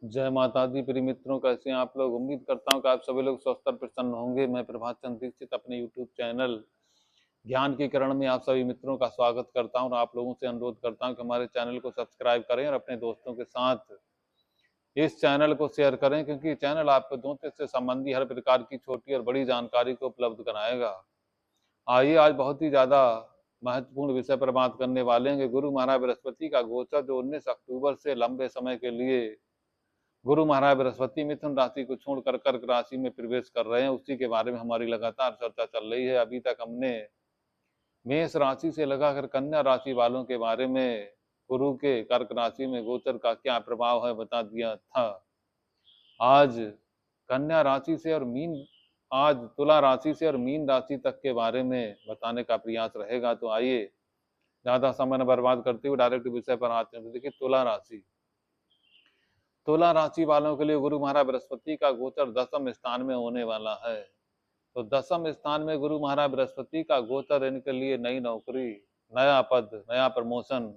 जय माता दी। प्रिय मित्रों, कैसे हैं आप लोग। उम्मीद करता हूं कि आप सभी लोग स्वस्थ और प्रसन्न होंगे। मैं प्रभात चंद्र दीक्षित अपने यूट्यूब चैनल ज्ञान की किरण में आप सभी मित्रों का स्वागत करता हूं और आप लोगों से अनुरोध करता हूं कि हमारे चैनल को सब्सक्राइब करें और अपने दोस्तों के साथ इस चैनल को शेयर करें, क्योंकि चैनल आपको ज्योतिष से संबंधी हर प्रकार की छोटी और बड़ी जानकारी को उपलब्ध कराएगा। आइए आज बहुत ही ज्यादा महत्वपूर्ण विषय पर बात करने वाले हैं कि गुरु महाराज बृहस्पति का गोचर जो 19 अक्टूबर से लंबे समय के लिए गुरु महाराज बृहस्पति मिथुन राशि को छोड़कर कर्क राशि में प्रवेश कर रहे हैं, उसी के बारे में हमारी लगातार चर्चा चल रही है। अभी तक हमने मेष राशि से लगाकर कन्या राशि वालों के बारे में गुरु के कर्क राशि में गोचर का क्या प्रभाव है बता दिया था। आज कन्या राशि से और आज तुला राशि से और मीन राशि तक के बारे में बताने का प्रयास रहेगा। तो आइए ज्यादा समय न बर्बाद करते हुए डायरेक्ट विषय पर आते हैं। तो देखिए, तुला राशि वालों के लिए गुरु महाराज बृहस्पति का गोचर 10वें स्थान में होने वाला है। तो 10वें स्थान में गुरु महाराज बृहस्पति का गोचर इनके लिए नई नौकरी, नया पद, नया प्रमोशन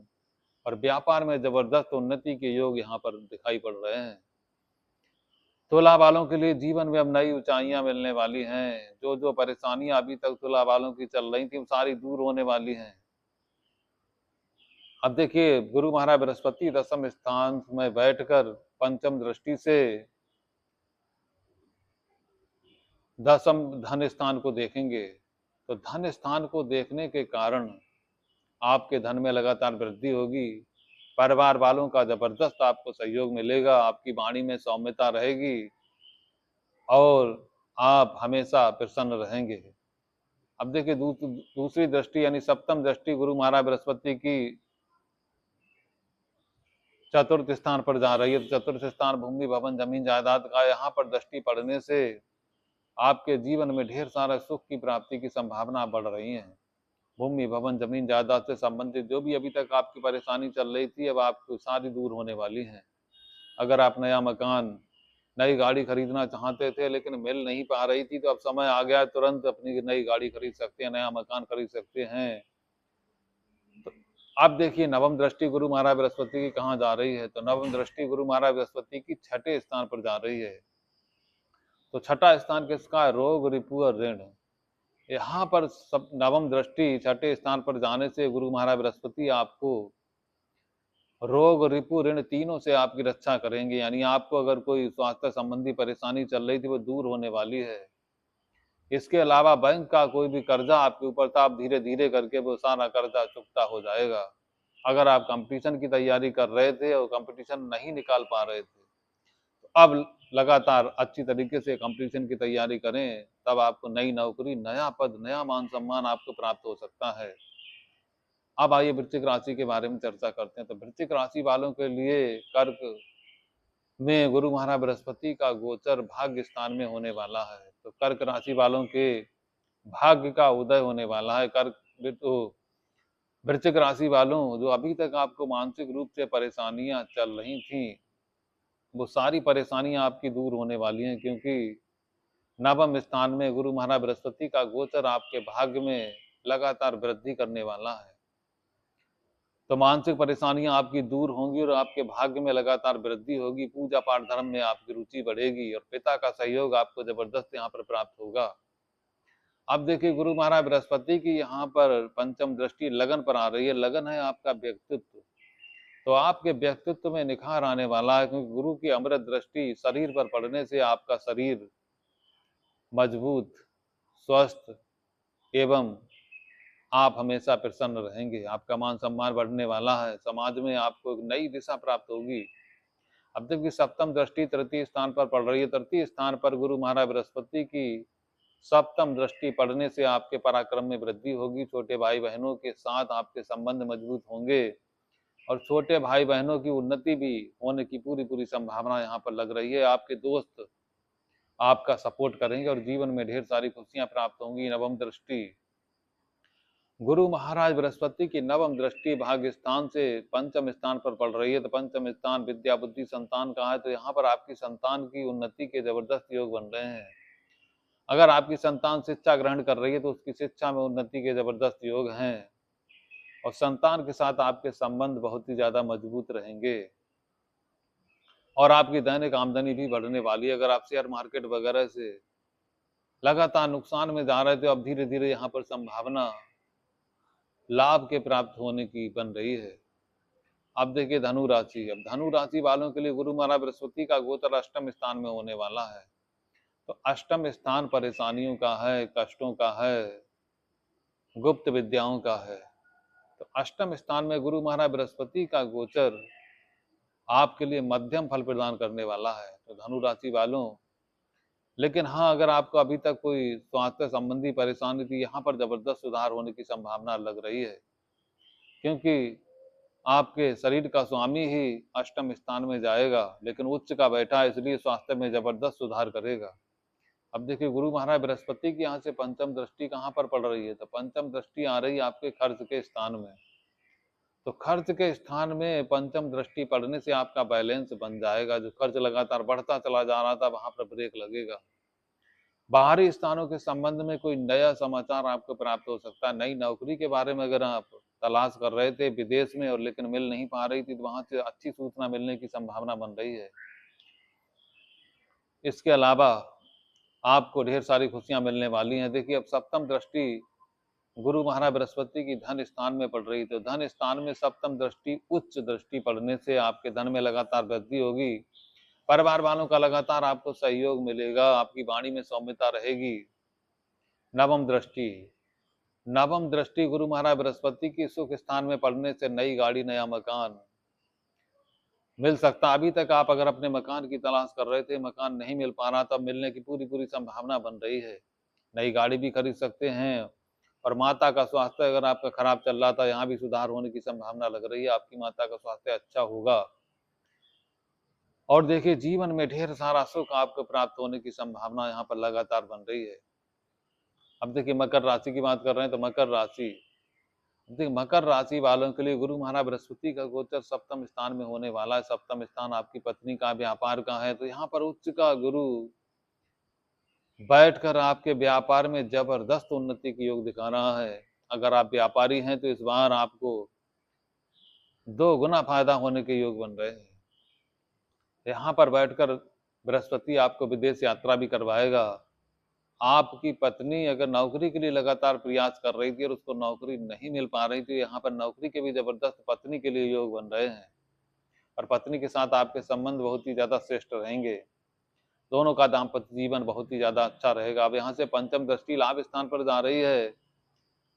और व्यापार में जबरदस्त उन्नति के योग यहाँ पर दिखाई पड़ रहे हैं। तुला वालों के लिए जीवन में अब नई ऊंचाइयां मिलने वाली हैं। जो जो परेशानियां अभी तक तुला वालों की चल रही थी वो सारी दूर होने वाली हैं। अब देखिए, गुरु महाराज बृहस्पति 10वें स्थान में बैठकर पंचम दृष्टि से दसम धन स्थान को देखेंगे। तो धन स्थान को देखने के कारण आपके धन में लगातार वृद्धि होगी। परिवार वालों का जबरदस्त आपको सहयोग मिलेगा। आपकी वाणी में सौम्यता रहेगी और आप हमेशा प्रसन्न रहेंगे। अब देखिए, दूसरी दृष्टि यानी सप्तम दृष्टि गुरु महाराज बृहस्पति की चतुर्थ स्थान पर जा रही है। तो चतुर्थ स्थान भूमि, भवन, जमीन जायदाद का यहाँ पर दृष्टि पड़ने से आपके जीवन में ढेर सारा सुख की प्राप्ति की संभावना बढ़ रही है। भूमि, भवन, जमीन जायदाद से संबंधित जो भी अभी तक आपकी परेशानी चल रही थी, अब आपको सारी दूर होने वाली है। अगर आप नया मकान, नई गाड़ी खरीदना चाहते थे लेकिन मिल नहीं पा रही थी, तो अब समय आ गया, तुरंत अपनी नई गाड़ी खरीद सकते हैं, नया मकान खरीद सकते हैं। तो अब देखिए, नवम दृष्टि गुरु महाराज बृहस्पति की कहाँ जा रही है। तो नवम दृष्टि गुरु महाराज बृहस्पति की छठे स्थान पर जा रही है। तो छठा स्थान किसका है? रोग, रिपु और ऋण। यहाँ पर सब नवम दृष्टि छठे स्थान पर जाने से गुरु महाराज बृहस्पति आपको रोग, रिपु, ऋण तीनों से आपकी रक्षा करेंगे। यानी आपको अगर कोई स्वास्थ्य संबंधी परेशानी चल रही थी वो दूर होने वाली है। इसके अलावा बैंक का कोई भी कर्जा आपके ऊपर था, आप धीरे धीरे करके वो सारा कर्जा चुकता हो जाएगा। अगर आप कंपटीशन की तैयारी कर रहे थे और कंपटीशन नहीं निकाल पा रहे थे, तो अब लगातार अच्छी तरीके से कंपटीशन की तैयारी करें, तब आपको नई नौकरी, नया पद, नया मान सम्मान आपको प्राप्त हो सकता है। अब आइए वृश्चिक राशि के बारे में चर्चा करते हैं। तो वृश्चिक राशि वालों के लिए कर्क में गुरु महाराज बृहस्पति का गोचर भाग्य स्थान में होने वाला है। तो कर्क राशि वालों के भाग्य का उदय होने वाला है। कर्क तो वृश्चिक राशि वालों, जो अभी तक आपको मानसिक रूप से परेशानियां चल रही थी, वो सारी परेशानियां आपकी दूर होने वाली हैं, क्योंकि नवम स्थान में गुरु महाराज बृहस्पति का गोचर आपके भाग्य में लगातार वृद्धि करने वाला है। तो मानसिक परेशानियां आपकी दूर होंगी और आपके भाग्य में लगातार वृद्धि होगी। पूजा पाठ धर्म में आपकी रुचि बढ़ेगी और पिता का सहयोग आपको जबरदस्त यहाँ पर प्राप्त होगा। अब देखिए, गुरु महाराज बृहस्पति की यहाँ पर पंचम दृष्टि लगन पर आ रही है। लगन है आपका व्यक्तित्व। तो आपके व्यक्तित्व में निखार आने वाला है, क्योंकि गुरु की अमृत दृष्टि शरीर पर पड़ने से आपका शरीर मजबूत, स्वस्थ एवं आप हमेशा प्रसन्न रहेंगे। आपका मान सम्मान बढ़ने वाला है। समाज में आपको एक नई दिशा प्राप्त होगी। अब देखिए, सप्तम दृष्टि तृतीय स्थान पर पड़ रही है। तृतीय स्थान पर गुरु महाराज बृहस्पति की सप्तम दृष्टि पड़ने से आपके पराक्रम में वृद्धि होगी। छोटे भाई बहनों के साथ आपके संबंध मजबूत होंगे और छोटे भाई बहनों की उन्नति भी होने की पूरी पूरी संभावना यहाँ पर लग रही है। आपके दोस्त आपका सपोर्ट करेंगे और जीवन में ढेर सारी खुशियां प्राप्त होंगी। नवम दृष्टि गुरु महाराज बृहस्पति की नवम दृष्टि भाग्य स्थान से पंचम स्थान पर पड़ रही है। तो पंचम स्थान विद्या, बुद्धि, संतान का है। तो यहाँ पर आपकी संतान की उन्नति के जबरदस्त योग बन रहे हैं। अगर आपकी संतान शिक्षा ग्रहण कर रही है तो उसकी शिक्षा में उन्नति के जबरदस्त योग हैं और संतान के साथ आपके संबंध बहुत ही ज्यादा मजबूत रहेंगे। और आपकी दैनिक आमदनी भी बढ़ने वाली है। अगर आप शेयर मार्केट वगैरह से लगातार नुकसान में जा रहे थे, अब धीरे धीरे यहाँ पर संभावना लाभ के प्राप्त होने की बन रही है। अब देखिए धनु राशि, अब धनु राशि वालों के लिए गुरु महाराज बृहस्पति का गोचर अष्टम स्थान में होने वाला है। तो अष्टम स्थान परेशानियों का है, कष्टों का है, गुप्त विद्याओं का है। तो अष्टम स्थान में गुरु महाराज बृहस्पति का गोचर आपके लिए मध्यम फल प्रदान करने वाला है। तो धनु राशि वालों, लेकिन हाँ, अगर आपको अभी तक कोई स्वास्थ्य संबंधी परेशानी थी, यहाँ पर जबरदस्त सुधार होने की संभावना लग रही है, क्योंकि आपके शरीर का स्वामी ही अष्टम स्थान में जाएगा, लेकिन उच्च का बैठा है, इसलिए स्वास्थ्य में जबरदस्त सुधार करेगा। अब देखिए गुरु महाराज बृहस्पति की यहाँ से पंचम दृष्टि कहाँ पर पड़ रही है, तो पंचम दृष्टि आ रही है आपके खर्च के स्थान में। तो खर्च के स्थान में पंचम दृष्टि पड़ने से आपका बैलेंस बन जाएगा। जो खर्च लगातार बढ़ता चला जा रहा था, वहां पर ब्रेक लगेगा। बाहरी स्थानों के संबंध में कोई नया समाचार आपको प्राप्त हो सकता है। नई नौकरी के बारे में अगर आप तलाश कर रहे थे विदेश में और लेकिन मिल नहीं पा रही थी, तो वहां से अच्छी सूचना मिलने की संभावना बन रही है। इसके अलावा आपको ढेर सारी खुशियां मिलने वाली हैं। देखिए अब सप्तम दृष्टि गुरु महाराज बृहस्पति की धन स्थान में पड़ रही, तो धन स्थान में सप्तम दृष्टि उच्च दृष्टि पड़ने से आपके धन में लगातार वृद्धि होगी। परिवार वालों का लगातार आपको सहयोग मिलेगा, आपकी वाणी में सौम्यता रहेगी। नवम दृष्टि, नवम दृष्टि गुरु महाराज बृहस्पति की सुख स्थान में पड़ने से नई गाड़ी, नया मकान मिल सकता। अभी तक आप अगर अपने मकान की तलाश कर रहे थे, मकान नहीं मिल पा रहा था, मिलने की पूरी पूरी संभावना बन रही है। नई गाड़ी भी खरीद सकते हैं। और माता का स्वास्थ्य अगर आपका खराब चल रहा था, यहाँ भी सुधार होने की संभावना लग रही है। आपकी माता का स्वास्थ्य अच्छा होगा। और देखिए जीवन में ढेर सारा सुख आपको प्राप्त होने की संभावना यहाँ पर लगातार बन रही है। अब देखिए मकर राशि की बात कर रहे हैं, तो मकर राशि, देखिए मकर राशि वालों के लिए गुरु महाराज बृहस्पति का गोचर सप्तम स्थान में होने वाला है। सप्तम स्थान आपकी पत्नी का, व्यापार का है। तो यहाँ पर उच्च का गुरु बैठकर आपके व्यापार में जबरदस्त उन्नति की योग दिखा रहा है। अगर आप व्यापारी हैं तो इस बार आपको 2 गुना फायदा होने के योग बन रहे हैं। यहाँ पर बैठकर बृहस्पति आपको विदेश यात्रा भी करवाएगा। आपकी पत्नी अगर नौकरी के लिए लगातार प्रयास कर रही थी और उसको नौकरी नहीं मिल पा रही थी, यहाँ पर नौकरी के भी जबरदस्त पत्नी के लिए योग बन रहे हैं। और पत्नी के साथ आपके संबंध बहुत ही ज्यादा श्रेष्ठ रहेंगे। दोनों का दाम्पत्य जीवन बहुत ही ज्यादा अच्छा रहेगा। अब यहाँ से पंचम दृष्टि लाभ स्थान पर जा रही है,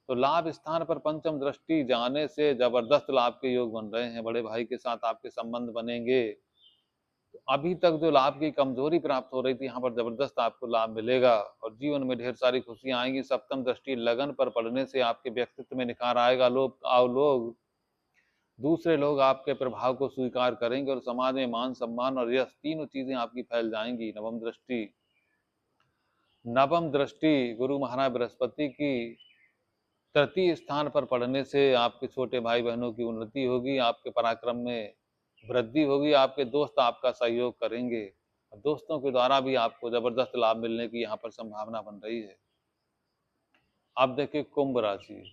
तो लाभ स्थान पर पंचम दृष्टि जाने से जबरदस्त लाभ के योग बन रहे हैं। बड़े भाई के साथ आपके संबंध बनेंगे। तो अभी तक जो लाभ की कमजोरी प्राप्त हो रही थी, यहाँ पर जबरदस्त आपको लाभ मिलेगा और जीवन में ढेर सारी खुशियां आएंगी। सप्तम दृष्टि लगन पर पड़ने से आपके व्यक्तित्व में निखार आएगा। दूसरे लोग आपके प्रभाव को स्वीकार करेंगे और समाज में मान सम्मान और यश, तीनों चीजें आपकी फैल जाएंगी। नवम दृष्टि गुरु महाराज बृहस्पति की तृतीय स्थान पर पड़ने से आपके छोटे भाई बहनों की उन्नति होगी, आपके पराक्रम में वृद्धि होगी, आपके दोस्त आपका सहयोग करेंगे। दोस्तों के द्वारा भी आपको जबरदस्त लाभ मिलने की यहाँ पर संभावना बन रही है। अब देखिए कुंभ राशि,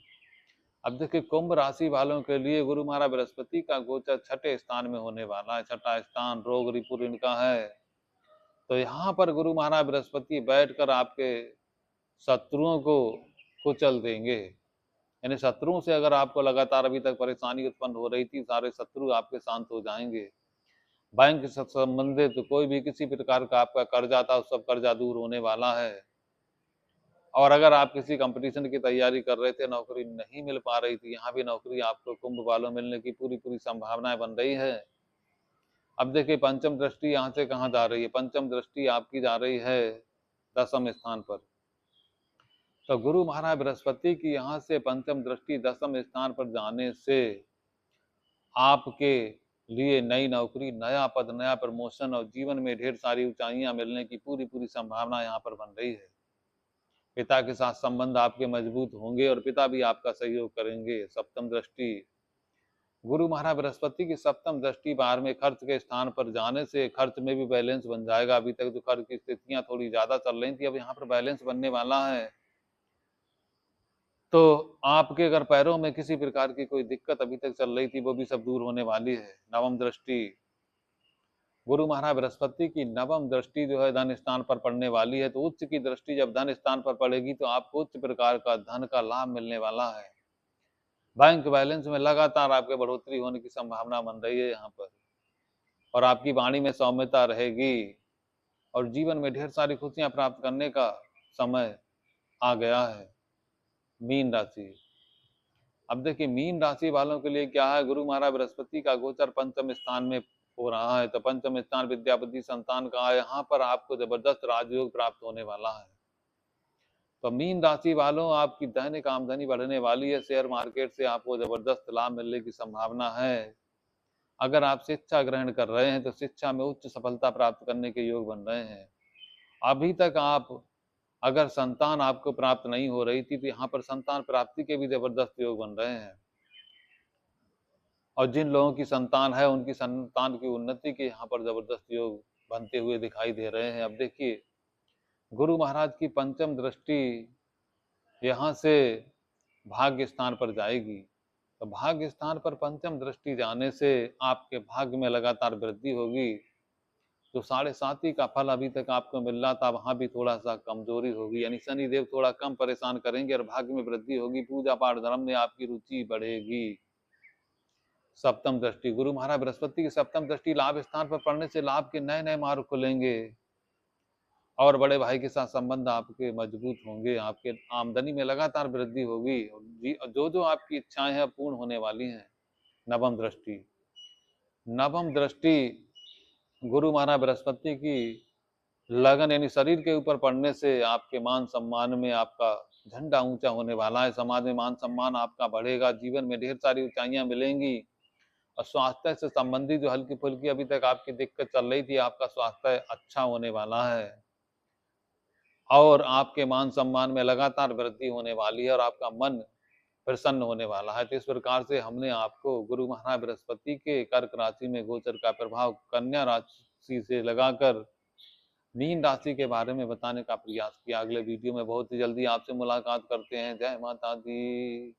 अब देखिए कुंभ राशि वालों के लिए गुरु महाराज बृहस्पति का गोचर छठे स्थान में होने वाला है। छठा स्थान रोग रिपुर इनका है। तो यहाँ पर गुरु महाराज बृहस्पति बैठकर आपके शत्रुओं को कुचल देंगे। यानी शत्रुओं से अगर आपको लगातार अभी तक परेशानी उत्पन्न हो रही थी, सारे शत्रु आपके शांत हो जाएंगे। बैंक से संबंधित तो कोई भी किसी प्रकार का आपका कर्जा था, उस सब कर्जा दूर होने वाला है। और अगर आप किसी कंपटीशन की तैयारी कर रहे थे, नौकरी नहीं मिल पा रही थी, यहाँ भी नौकरी आपको कुंभ वालों मिलने की पूरी पूरी संभावनाएं बन रही है। अब देखिए पंचम दृष्टि यहाँ से कहाँ जा रही है, पंचम दृष्टि आपकी जा रही है दसम स्थान पर। तो गुरु महाराज बृहस्पति की यहाँ से पंचम दृष्टि दसम स्थान पर जाने से आपके लिए नई नौकरी, नया पद, नया प्रमोशन और जीवन में ढेर सारी ऊंचाइयां मिलने की पूरी पूरी संभावना यहाँ पर बन रही है। पिता के साथ संबंध आपके मजबूत होंगे और पिता भी आपका सहयोग करेंगे। सप्तम दृष्टि गुरु महाराज बृहस्पति की सप्तम दृष्टि बाहर में खर्च के स्थान पर जाने से खर्च में भी बैलेंस बन जाएगा। अभी तक जो खर्च की स्थितियां थोड़ी ज्यादा चल रही थी, अब यहाँ पर बैलेंस बनने वाला है। तो आपके अगर पैरों में किसी प्रकार की कोई दिक्कत अभी तक चल रही थी, वो भी सब दूर होने वाली है। नवम दृष्टि गुरु महाराज बृहस्पति की नवम दृष्टि जो है धन स्थान पर पड़ने वाली है, तो उच्च की दृष्टि जब धन स्थान पर पड़ेगी तो आपको उच्च प्रकार का धन का लाभ मिलने वाला है। बैंक बैलेंस में लगातार आपके बढ़ोतरी होने की संभावना बन रही है यहाँ पर, और आपकी वाणी में सौम्यता रहेगी, और जीवन में ढेर सारी खुशियां प्राप्त करने का समय आ गया है। मीन राशि, अब देखिए मीन राशि वालों के लिए क्या है, गुरु महाराज बृहस्पति का गोचर पंचम स्थान में हो रहा है, तो पंचम स्थान विद्यापति संतान का है, यहाँ पर आपको जबरदस्त राजयोग प्राप्त होने वाला है। तो मीन राशि वालों, आपकी दैनिक आमदनी बढ़ने वाली है, शेयर मार्केट से आपको जबरदस्त लाभ मिलने की संभावना है। अगर आप शिक्षा ग्रहण कर रहे हैं तो शिक्षा में उच्च सफलता प्राप्त करने के योग बन रहे हैं। अभी तक आप अगर संतान आपको प्राप्त नहीं हो रही थी तो यहाँ पर संतान प्राप्ति के भी जबरदस्त योग बन रहे हैं, और जिन लोगों की संतान है उनकी संतान की उन्नति के यहाँ पर जबरदस्त योग बनते हुए दिखाई दे रहे हैं। अब देखिए गुरु महाराज की पंचम दृष्टि यहाँ से भाग्य स्थान पर जाएगी, तो भाग्य स्थान पर पंचम दृष्टि जाने से आपके भाग्य में लगातार वृद्धि होगी। जो 7.5 का फल अभी तक आपको मिल रहा था वहां भी थोड़ा सा कमजोरी होगी, यानी शनिदेव थोड़ा कम परेशान करेंगे और भाग्य में वृद्धि होगी। पूजा पाठ धर्म में आपकी रुचि बढ़ेगी। सप्तम दृष्टि, गुरु महाराज बृहस्पति की सप्तम दृष्टि लाभ स्थान पर पड़ने से लाभ के नए नए मार्ग खुलेंगे, और बड़े भाई के साथ संबंध आपके मजबूत होंगे। आपके आमदनी में लगातार वृद्धि होगी, और जो जो आपकी इच्छाएं हैं पूर्ण होने वाली हैं। नवम दृष्टि, नवम दृष्टि गुरु महाराज बृहस्पति की लगन यानी शरीर के ऊपर पड़ने से आपके मान सम्मान में आपका झंडा ऊंचा होने वाला है। समाज में मान सम्मान आपका बढ़ेगा, जीवन में ढेर सारी ऊंचाइयां मिलेंगी, और स्वास्थ्य से संबंधित जो हल्की फुल्की अभी तक आपकी दिक्कत चल रही थी, आपका स्वास्थ्य अच्छा होने वाला है, और आपके मान सम्मान में लगातार वृद्धि होने वाली है, और आपका मन प्रसन्न होने वाला है। तो इस प्रकार से हमने आपको गुरु महाराज बृहस्पति के कर्क राशि में गोचर का प्रभाव कन्या राशि से लगाकर मीन राशि के बारे में बताने का प्रयास किया। अगले वीडियो में बहुत ही जल्दी आपसे मुलाकात करते हैं। जय माता दी।